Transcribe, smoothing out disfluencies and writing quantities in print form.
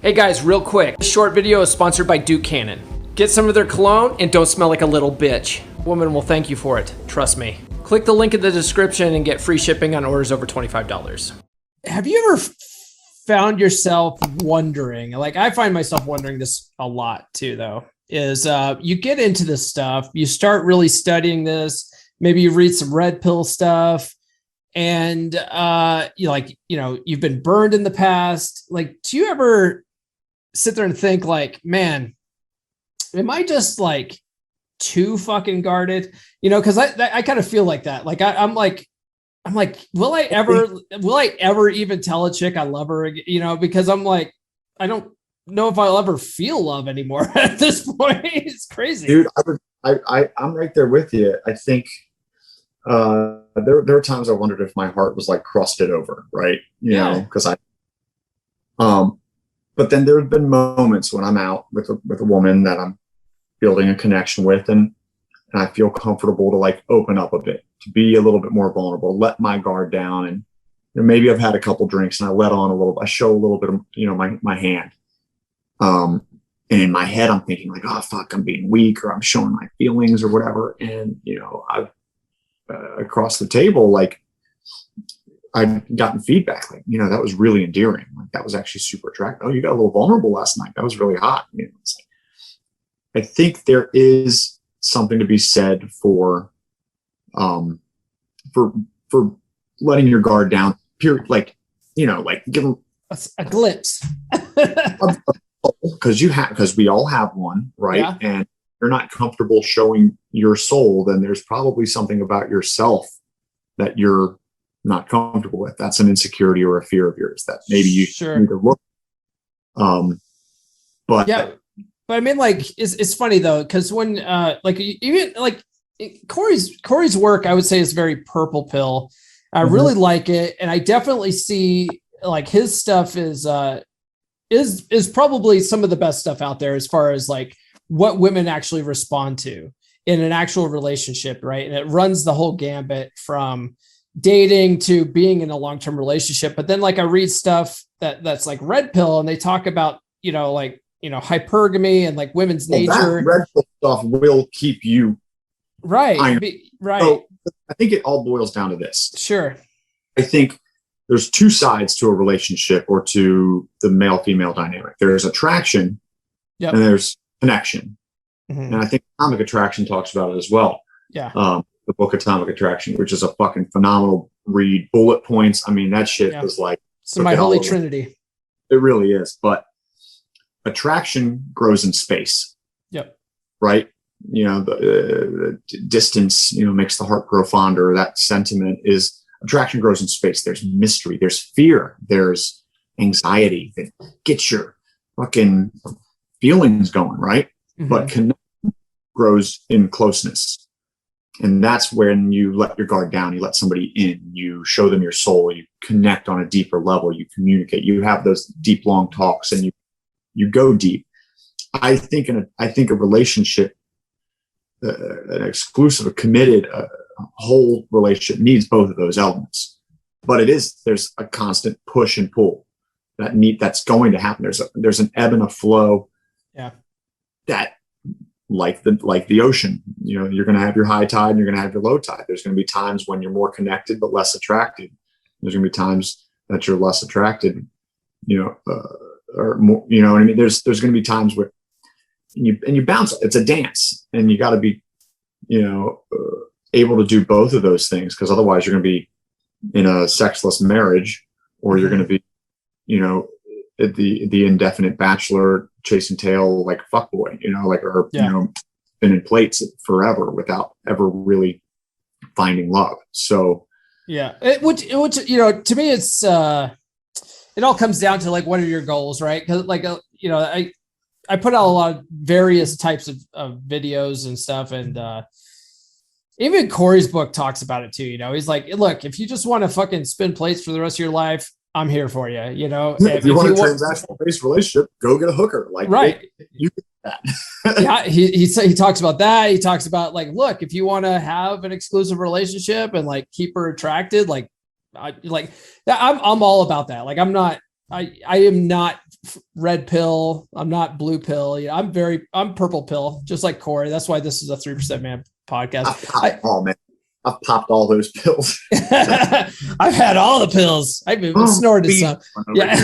Hey guys, real quick. This short video is sponsored by Duke Cannon. Get some of their cologne and don't smell like a little bitch. Woman will thank you for it. Trust me. Click the link in the description and get free shipping on orders over $25. Have you ever found yourself wondering, like I find myself wondering this a lot too, though, is you get into this stuff, you start really studying this, maybe you read some red pill stuff, and you've been burned in the past. Like, do you ever sit there and think like, man, am I just like too fucking guarded? Because I kind of feel like that. Like I'm like, will I ever even tell a chick I love her? Because I'm like, I don't know if I'll ever feel love anymore at this point. It's crazy, dude. I'm right there with you. I think there were times I wondered if my heart was like crusted over, right? Because but then there have been moments when I'm out with a woman that I'm building a connection with, and I feel comfortable to like open up a bit, to be a little bit more vulnerable, let my guard down. And maybe I've had a couple drinks and I let on a little, I show a little bit of, my hand. And in my head, I'm thinking like, oh, fuck, I'm being weak, or I'm showing my feelings or whatever. And, I've across the table, like I've gotten feedback, like, that was really endearing. Like that was actually super attractive. Oh, you got a little vulnerable last night. That was really hot. It's like, I think there is something to be said for letting your guard down, period. Like, like give them a glimpse. Because we all have one, right? Yeah. And you're not comfortable showing your soul, then there's probably something about yourself that you're not comfortable with. That's an insecurity or a fear of yours that maybe you need to look. But yeah. But I mean, like, it's funny though, because when even like Corey's work, I would say is very purple pill. I really like it, and I definitely see like his stuff is probably some of the best stuff out there as far as like what women actually respond to in an actual relationship, right? And it runs the whole gambit from dating to being in a long-term relationship. But then like I read stuff that's like red pill, and they talk about hypergamy and like women's nature. That red pill stuff will keep you right. So I think it all boils down to this. Sure. I think there's two sides to a relationship or to the male-female dynamic. There's attraction, and there's connection. And I think Atomic Attraction talks about it as well. Yeah. The book Atomic Attraction, which is a fucking phenomenal read. Bullet points. I mean, that shit was like, it's my holy trinity. It really is. But attraction grows in space. Yep. Right. The distance, makes the heart grow fonder. That sentiment is attraction grows in space. There's mystery, there's fear, there's anxiety that gets your fucking feelings going. Right. But connection grows in closeness. And that's when you let your guard down, you let somebody in, you show them your soul, you connect on a deeper level, you communicate, you have those deep, long talks, and you go deep. I think a relationship, an exclusive, a committed, whole relationship needs both of those elements. But there's a constant push and pull that's going to happen. There's an ebb and a flow. Yeah. That like the ocean, you're going to have your high tide and you're going to have your low tide. There's going to be times when you're more connected but less attracted. There's going to be times that you're less attracted, or more. You know what I mean? There's going to be times where you bounce. It's a dance, and you got to be, able to do both of those things, because otherwise you're going to be in a sexless marriage, or you're going to be, the indefinite bachelor chasing tail like fuckboy, spinning plates forever without ever really finding love. So yeah, which to me it's it all comes down to like, what are your goals, right? Because like I put out a lot of various types of videos and stuff, and even Corey's book talks about it too. He's like, look, if you just want to fucking spin plates for the rest of your life, I'm here for you. If you want a transactional based relationship, go get a hooker. Like, right. You get that. Yeah. He talks about that. He talks about like, look, if you want to have an exclusive relationship and like keep her attracted, like I'm all about that. Like, I'm not I am not red pill. I'm not blue pill. Yeah, I'm purple pill, just like Corey. That's why this is a 3% Man podcast. Oh man, I've popped all those pills. I've had all the pills. I've even snorted some. Yeah.